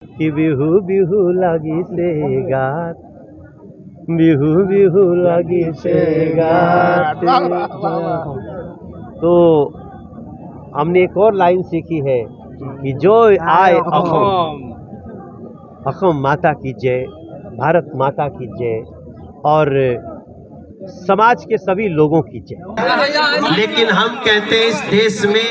कि बिहू बिहू लागी से गात, बिहू बिहू लागी से गात। तो हमने एक और लाइन सीखी है कि जो आए अखम माता की जय, भारत माता की जय और समाज के सभी लोगों की जय। लेकिन हम कहते हैं इस देश में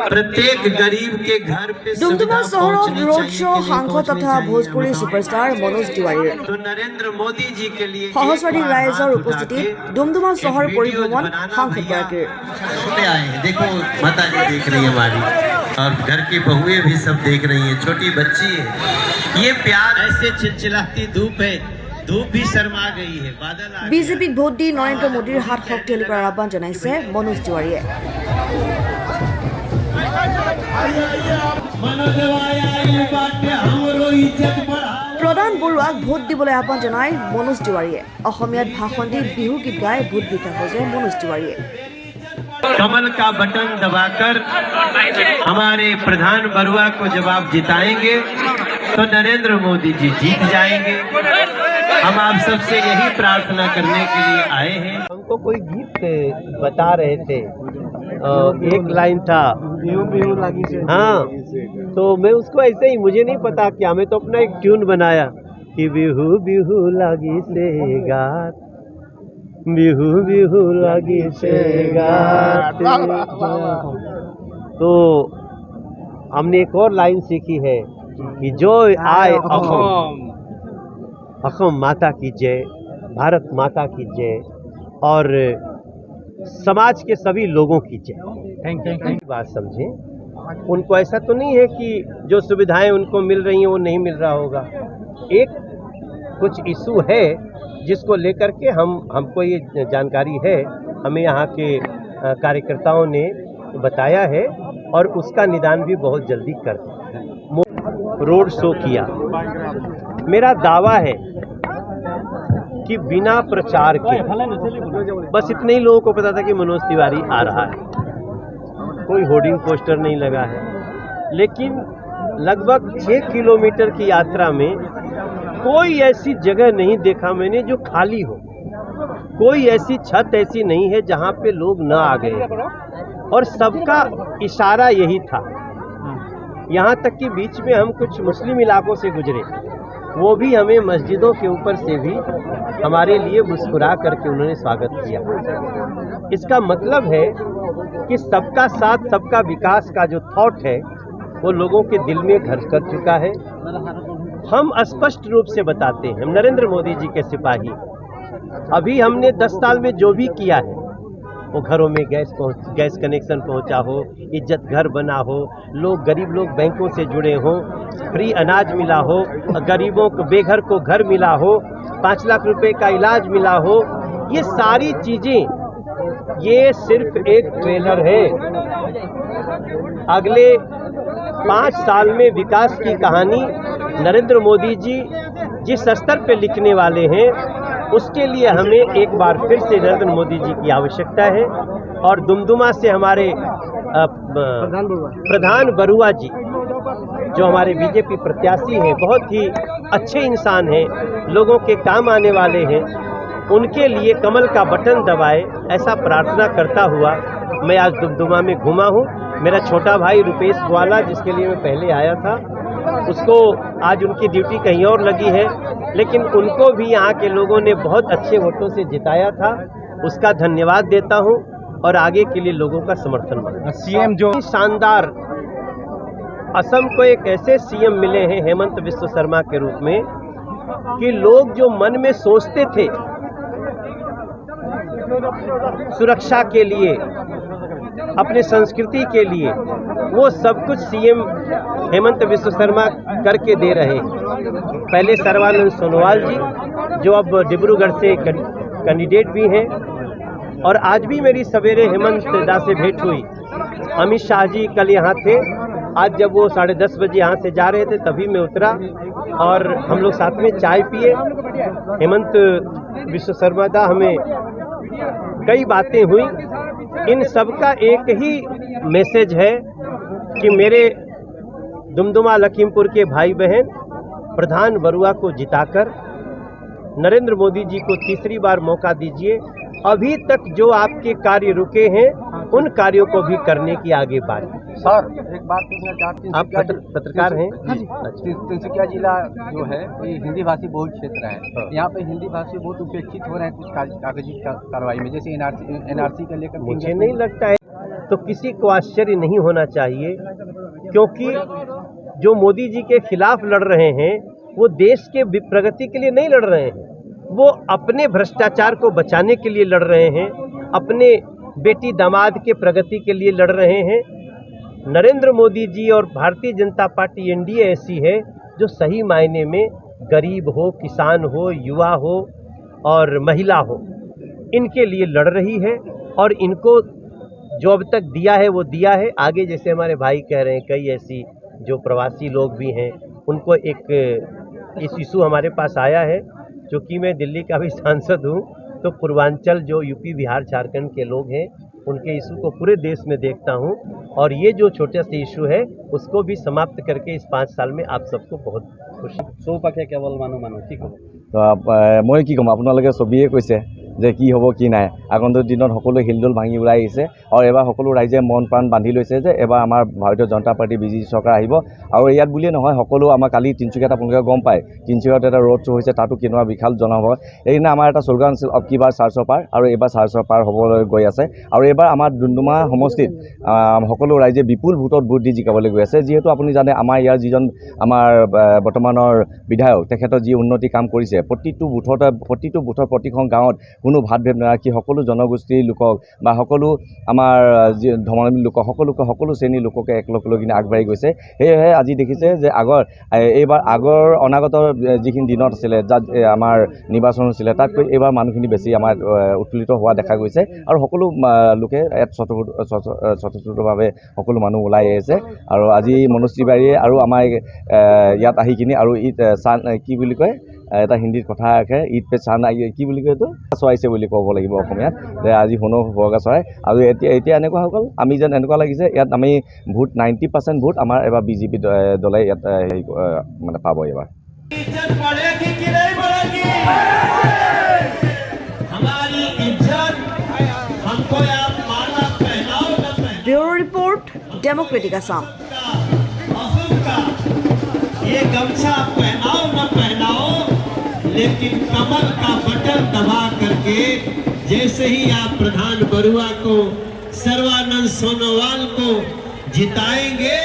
प्रत्येक गरीब के घर पे डुमडुमा शहर रोड शो सांसद तथा भोजपुरी सुपरस्टार मनोज तिवारी तो नरेंद्र मोदी जी के लिए सहस्राधिक राइजर उपस्थित डुमडुमा शहर परिभ्रमण सांसद सुने आए हैं। देखो माता जी देख रही है हमारी, और घर की बहुएं भी सब देख रही हैं, छोटी बच्ची है। ये प्यार ऐसे चिलचिलाती धूप है, धूप भी शर्मा गई है, बादल आ বিজেপিক ভোট দি নৰেন্দ্ৰ মোদীৰ হাত শক্তিশালী কৰাৰ আহ্বান জনাইছে মনোজ তিৱাৰীয়ে। প্ৰধান বৰুৱাক ভোট দিবলৈ আহ্বান জনাই মনোজ তিৱাৰীয়ে। অসমীয়াত ভাষণ দি বিহু গীত গাই ভোট ভিক্ষা খোজে মনোজ তিৱাৰীয়ে। कमल का बटन दबाकर हमारे प्रधान बरुआ को जब आप जिताएंगे तो नरेंद्र मोदी जी जीत जाएंगे। हम आप सबसे यही प्रार्थना करने के लिए आए हैं। हमको कोई गीत बता रहे थे, एक लाइन था बिहू बिहू लागी से, हाँ, तो मैं उसको ऐसे ही, मुझे नहीं पता क्या, हमें तो अपना एक ट्यून बनाया कि बिहू बिहू लागी से गात, बिहू बिहू लागी से गात। तो हमने एक और लाइन सीखी है कि जो आए अखम माता की जय, भारत माता की जय और समाज के सभी लोगों की जय। बात समझें, उनको ऐसा तो नहीं है कि जो सुविधाएं उनको मिल रही हैं वो नहीं मिल रहा होगा। एक कुछ इशू है जिसको लेकर के हमको ये जानकारी है, हमें यहाँ के कार्यकर्ताओं ने बताया है और उसका निदान भी बहुत जल्दी कर दें। रोड शो किया, मेरा दावा है कि बिना प्रचार के, बस इतने ही लोगों को पता था कि मनोज तिवारी आ रहा है, कोई होर्डिंग पोस्टर नहीं लगा है, लेकिन लगभग 6 किलोमीटर की यात्रा में कोई ऐसी जगह नहीं देखा मैंने जो खाली हो, कोई ऐसी छत ऐसी नहीं है जहां पे लोग न आ गए, और सबका इशारा यही था। यहाँ तक कि बीच में हम कुछ मुस्लिम इलाकों से गुजरे, वो भी हमें मस्जिदों के ऊपर से भी हमारे लिए मुस्कुरा करके उन्होंने स्वागत किया। इसका मतलब है कि सबका साथ सबका विकास का जो थॉट है वो लोगों के दिल में घर कर चुका है। हम स्पष्ट रूप से बताते हैं, हम नरेंद्र मोदी जी के सिपाही, अभी हमने 10 साल में जो भी किया है, वो घरों में गैस कनेक्शन पहुंचा हो, इज्जत घर बना हो, लोग गरीब लोग बैंकों से जुड़े हों, फ्री अनाज मिला हो, गरीबों को बेघर को घर मिला हो, 5 लाख रुपए का इलाज मिला हो, ये सारी चीजें ये सिर्फ एक ट्रेलर है। अगले 5 साल में विकास की कहानी नरेंद्र मोदी जी जिस स्तर पे लिखने वाले हैं, उसके लिए हमें एक बार फिर से नरेंद्र मोदी जी की आवश्यकता है। और दुमदुमा से हमारे प्रधान बरुआ जी, जो हमारे बीजेपी प्रत्याशी हैं, बहुत ही अच्छे इंसान हैं, लोगों के काम आने वाले हैं, उनके लिए कमल का बटन दबाए, ऐसा प्रार्थना करता हुआ मैं आज दुमदुमा में घूमा हूँ। मेरा छोटा भाई रुपेश ग्वाला, जिसके लिए मैं पहले आया था, उसको आज उनकी ड्यूटी कहीं और लगी है, लेकिन उनको भी यहाँ के लोगों ने बहुत अच्छे वोटों से जिताया था, उसका धन्यवाद देता हूँ और आगे के लिए लोगों का समर्थन मांगता हूं। सीएम जो शानदार, असम को एक ऐसे सीएम मिले हैं हेमंत बिस्व शर्मा के रूप में कि लोग जो मन में सोचते थे सुरक्षा के लिए, अपने संस्कृति के लिए, वो सब कुछ सीएम हेमंत बिस्व शर्मा करके दे रहे हैं। पहले सर्बानंद सोनोवाल जी, जो अब डिब्रूगढ़ से कैंडिडेट भी हैं, और आज भी मेरी सवेरे हेमंत दा से भेंट हुई। अमित शाह जी कल यहाँ थे, आज जब वो 10:30 बजे यहाँ से जा रहे थे तभी मैं उतरा और हम लोग साथ में चाय पिए। हेमंत बिस्व शर्मा दा, हमें कई बातें हुई, इन सब का एक ही मैसेज है कि मेरे दुमदुमा लखीमपुर के भाई बहन प्रधान बरुआ को जिताकर नरेंद्र मोदी जी को तीसरी बार मौका दीजिए। अभी तक जो आपके कार्य रुके हैं उन कार्यों को भी करने की आगे बात। सर एक बात पूछना चाहते हैं, आप पत्रकार हैं? हाँ जी। तिनसुकिया जिला जो है ये हिंदी भाषी बहुल क्षेत्र है। यहाँ पे हिंदी भाषी बहुत उपेक्षित हो रहे हैं कुछ कागजी कार्रवाई में, जैसे एनआरसी का लेकर। मुझे नहीं लगता है, तो किसी को आश्चर्य नहीं होना चाहिए, क्योंकि जो मोदी जी के खिलाफ लड़ रहे हैं वो देश के प्रगति के लिए नहीं लड़ रहे हैं, वो अपने भ्रष्टाचार को बचाने के लिए लड़ रहे हैं, अपने बेटी दामाद के प्रगति के लिए लड़ रहे हैं। नरेंद्र मोदी जी और भारतीय जनता पार्टी एनडीए ऐसी है जो सही मायने में गरीब हो, किसान हो, युवा हो और महिला हो, इनके लिए लड़ रही है। और इनको जो अब तक दिया है वो दिया है। आगे जैसे हमारे भाई कह रहे हैं, कई ऐसी जो प्रवासी लोग भी हैं उनको एक इस इशू हमारे पास आया है। चूँकि मैं दिल्ली का भी सांसद हूँ, तो पूर्वांचल जो यूपी, बिहार, झारखंड के लोग हैं उनके इशू को पूरे देश में देखता हूँ, और ये जो छोटा सा इशू है उसको भी समाप्त करके इस 5 साल में आप सबको बहुत खुशी। চৌপাশে কেৱল মানুহ কি ক'ব? তো মই কি ক'ম, আপোনালোকে ছবিয়ে কৈছে যে কি হ'ব কি নাই। আগন্তুক দিনত সকলো হিলদোল ভাঙি ওলাই আহিছে, আৰু এবাৰ সকলো ৰাইজে মন প্ৰাণ বান্ধি লৈছে যে এবাৰ আমাৰ ভাৰতীয় জনতা পাৰ্টি বিজেপি চৰকাৰ আহিব। আৰু ইয়াত বুলিয়ে নহয়, সকলো আমাৰ কালি তিনিচুকীয়াত আপোনালোকে গম পায়, তিনিচুকীয়াত এটা ৰোড শ্ব' হৈছে, তাতো কেনেকুৱা বিশাল জনসভা। এইদিনা আমাৰ এটা শ্লোগান আছিল অব কি বাৰ 400 পাৰ, আৰু এইবাৰ 400 পাৰ হ'বলৈ গৈ আছে। আৰু এইবাৰ আমাৰ ডুমডুমা সমষ্টিত সকলো ৰাইজে বিপুল ভোটত ভোট দি জিকাবলৈ গৈ আছে। যিহেতু আপুনি জানে আমাৰ ইয়াৰ যিজন আমাৰ বৰ্তমানৰ বিধায়ক, তেখেতৰ যি উন্নতি কাম কৰিছে, প্ৰতিটো বুথৰ প্ৰতিখন গাঁৱত কোনো ভাতভেদ নাৰাখি সকলো জনগোষ্ঠীৰ লোকক বা সকলো আমাৰ যি ধৰ্মাৱলম্বী লোকক সকলো শ্ৰেণীৰ লোককে একলগ লৈ কিনে আগবাঢ়ি গৈছে। সেয়েহে আজি দেখিছে যে এইবাৰ অনাগত যিখিনি দিনত আছিলে, যাত আমাৰ নিৰ্বাচন হৈছিলে, তাতকৈ এইবাৰ মানুহখিনি বেছি আমাৰ উৎফুল্লিত হোৱা দেখা গৈছে। আৰু সকলো লোকে ইয়াত স্বতঃস্ফূৰ্তভাৱে সকলো মানুহ ওলাই আহিছে। আৰু আজি মনোজ তিৱাৰীয়ে আৰু আমাৰ ইয়াত আহি কিনে আৰু কি বুলি কয়, এটা হিন্দীত কথা ৰাখে, ঈদ পে চান কি বুলি কয়, এইটো চৰাইছে বুলি ক'ব লাগিব অসমীয়াত, যে আজি সোণৰ শুৱগা চৰাই। আৰু এতিয়া এনেকুৱা হৈ গ'ল, আমি যেন এনেকুৱা লাগিছে ইয়াত আমি ভোট 90% ভোট আমাৰ এবাৰ বিজেপি দলে ইয়াত মানে পাব এইবাৰ। Bureau report, democratic Assam. ये गमछा पहनाओ न पहनाओ, लेकिन कमर का बटन दबा करके जैसे ही आप प्रधान बरुआ को, सर्वानंद सोनोवाल को जिताएंगे,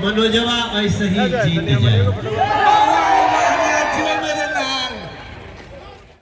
मनोजवा ऐसे ही जीत जाएंगे।